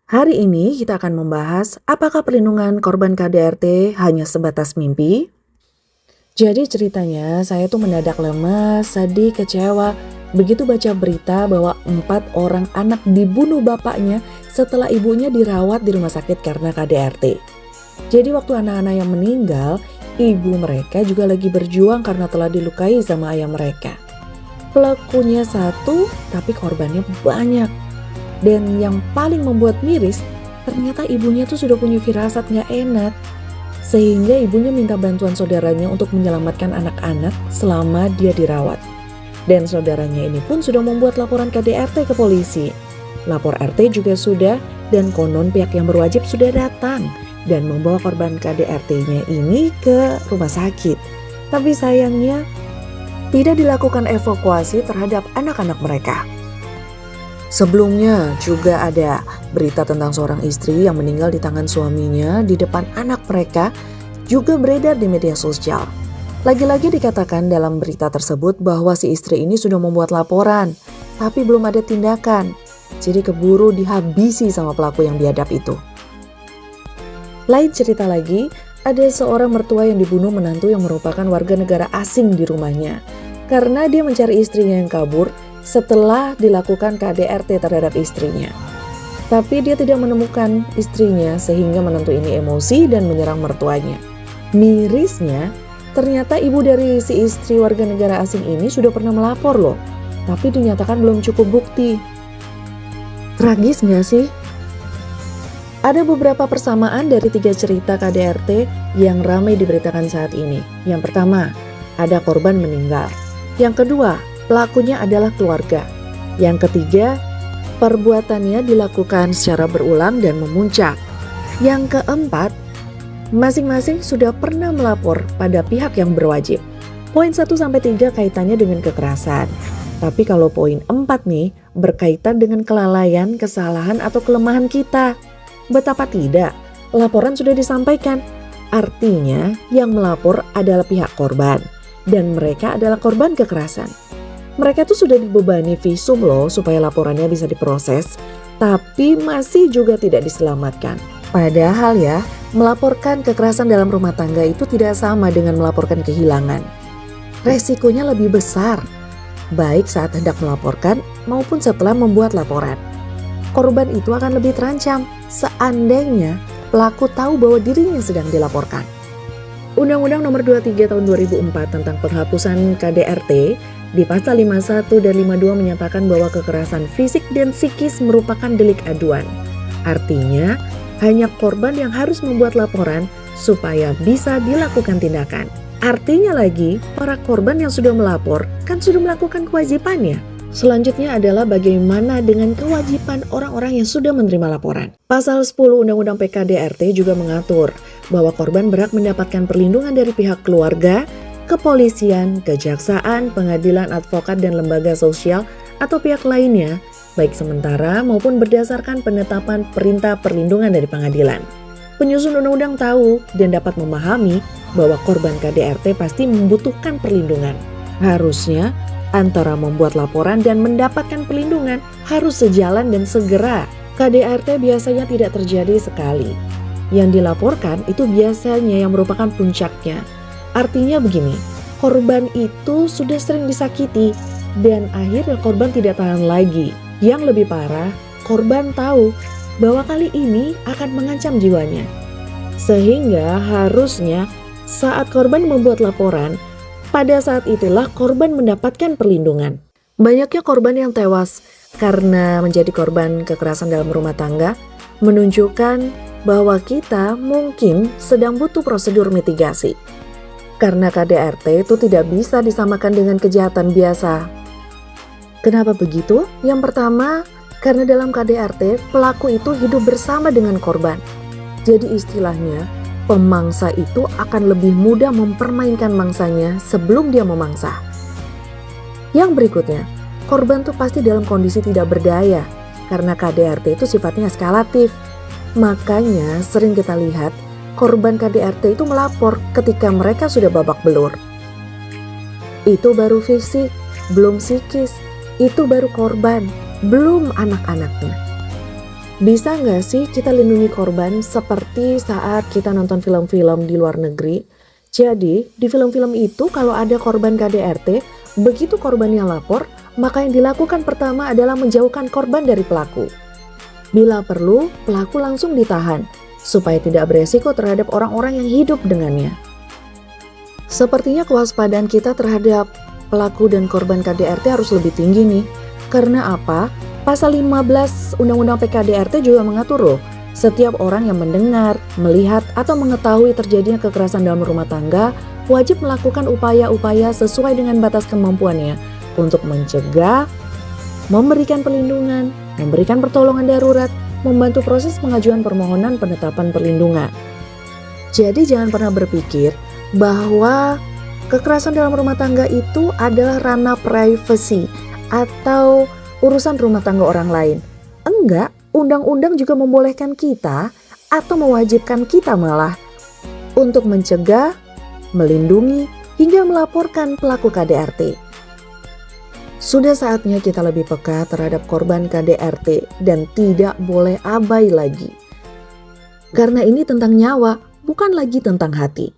Hari ini kita akan membahas apakah perlindungan korban KDRT hanya sebatas mimpi? Jadi ceritanya saya tuh mendadak lemes, sedih, kecewa begitu baca berita bahwa 4 orang anak dibunuh bapaknya setelah ibunya dirawat di rumah sakit karena KDRT. Jadi waktu anak-anak yang meninggal, ibu mereka juga lagi berjuang karena telah dilukai sama ayah mereka. Pelakunya satu, tapi korbannya banyak. Dan yang paling membuat miris, ternyata ibunya tuh sudah punya firasat gak enak. Sehingga ibunya minta bantuan saudaranya untuk menyelamatkan anak-anak selama dia dirawat. Dan saudaranya ini pun sudah membuat laporan KDRT ke polisi. Lapor RT juga sudah, dan konon pihak yang berwajib sudah datang dan membawa korban KDRT-nya ini ke rumah sakit. Tapi sayangnya tidak dilakukan evakuasi terhadap anak-anak mereka. Sebelumnya juga ada berita tentang seorang istri yang meninggal di tangan suaminya di depan anak mereka juga beredar di media sosial. Lagi-lagi dikatakan dalam berita tersebut bahwa si istri ini sudah membuat laporan, tapi belum ada tindakan. Jadi keburu dihabisi sama pelaku yang biadab itu. Lain cerita lagi, ada seorang mertua yang dibunuh menantu yang merupakan warga negara asing di rumahnya. Karena dia mencari istrinya yang kabur setelah dilakukan KDRT terhadap istrinya. Tapi dia tidak menemukan istrinya sehingga menantu ini emosi dan menyerang mertuanya. Mirisnya, ternyata ibu dari si istri warga negara asing ini sudah pernah melapor loh. Tapi dinyatakan belum cukup bukti. Tragis gak sih? Ada beberapa persamaan dari 3 cerita KDRT yang ramai diberitakan saat ini. Yang pertama, ada korban meninggal. Yang kedua, pelakunya adalah keluarga. Yang ketiga, perbuatannya dilakukan secara berulang dan memuncak. Yang keempat, masing-masing sudah pernah melapor pada pihak yang berwajib. Poin 1-3 kaitannya dengan kekerasan. Tapi kalau poin 4 nih, berkaitan dengan kelalaian, kesalahan atau kelemahan kita. Betapa tidak, laporan sudah disampaikan. Artinya yang melapor adalah pihak korban. Dan mereka adalah korban kekerasan. Mereka tuh sudah dibebani visum loh supaya laporannya bisa diproses, tapi masih juga tidak diselamatkan. Padahal ya, melaporkan kekerasan dalam rumah tangga itu tidak sama dengan melaporkan kehilangan. Resikonya lebih besar, baik saat hendak melaporkan maupun setelah membuat laporan. Korban itu akan lebih terancam seandainya pelaku tahu bahwa dirinya sedang dilaporkan. Undang-Undang Nomor 23 Tahun 2004 tentang penghapusan KDRT di pasal 51 dan 52 menyatakan bahwa kekerasan fisik dan psikis merupakan delik aduan. Artinya, hanya korban yang harus membuat laporan supaya bisa dilakukan tindakan. Artinya lagi, para korban yang sudah melapor kan sudah melakukan kewajibannya. Selanjutnya adalah bagaimana dengan kewajiban orang-orang yang sudah menerima laporan. Pasal 10 Undang-Undang PKDRT juga mengatur bahwa korban berhak mendapatkan perlindungan dari pihak keluarga, kepolisian, kejaksaan, pengadilan, advokat, dan lembaga sosial atau pihak lainnya, baik sementara maupun berdasarkan penetapan perintah perlindungan dari pengadilan. Penyusun undang-undang tahu dan dapat memahami bahwa korban KDRT pasti membutuhkan perlindungan. Harusnya antara membuat laporan dan mendapatkan perlindungan harus sejalan dan segera. KDRT biasanya tidak terjadi sekali. Yang dilaporkan itu biasanya yang merupakan puncaknya. Artinya begini, korban itu sudah sering disakiti dan akhirnya korban tidak tahan lagi. Yang lebih parah, korban tahu bahwa kali ini akan mengancam jiwanya. Sehingga harusnya saat korban membuat laporan, pada saat itulah korban mendapatkan perlindungan. Banyaknya korban yang tewas karena menjadi korban kekerasan dalam rumah tangga menunjukkan bahwa kita mungkin sedang butuh prosedur mitigasi. Karena KDRT itu tidak bisa disamakan dengan kejahatan biasa. Kenapa begitu? Yang pertama, karena dalam KDRT pelaku itu hidup bersama dengan korban. Jadi istilahnya, pemangsa itu akan lebih mudah mempermainkan mangsanya sebelum dia memangsa. Yang berikutnya, korban tuh pasti dalam kondisi tidak berdaya karena KDRT itu sifatnya eskalatif. Makanya sering kita lihat korban KDRT itu melapor ketika mereka sudah babak belur. Itu baru fisik, belum psikis. Itu baru korban, belum anak-anaknya. Bisa nggak sih kita lindungi korban seperti saat kita nonton film-film di luar negeri? Jadi, di film-film itu kalau ada korban KDRT, begitu korbannya lapor, maka yang dilakukan pertama adalah menjauhkan korban dari pelaku. Bila perlu, pelaku langsung ditahan, supaya tidak beresiko terhadap orang-orang yang hidup dengannya. Sepertinya kewaspadaan kita terhadap pelaku dan korban KDRT harus lebih tinggi nih. Karena apa? Pasal 15 Undang-Undang PKDRT juga mengatur loh, setiap orang yang mendengar, melihat, atau mengetahui terjadinya kekerasan dalam rumah tangga wajib melakukan upaya-upaya sesuai dengan batas kemampuannya untuk mencegah, memberikan perlindungan, memberikan pertolongan darurat, membantu proses pengajuan permohonan penetapan perlindungan. Jadi jangan pernah berpikir bahwa kekerasan dalam rumah tangga itu adalah ranah privasi atau urusan rumah tangga orang lain. Enggak, undang-undang juga membolehkan kita atau mewajibkan kita malah untuk mencegah, melindungi, hingga melaporkan pelaku KDRT. Sudah saatnya kita lebih peka terhadap korban KDRT dan tidak boleh abai lagi. Karena ini tentang nyawa, bukan lagi tentang hati.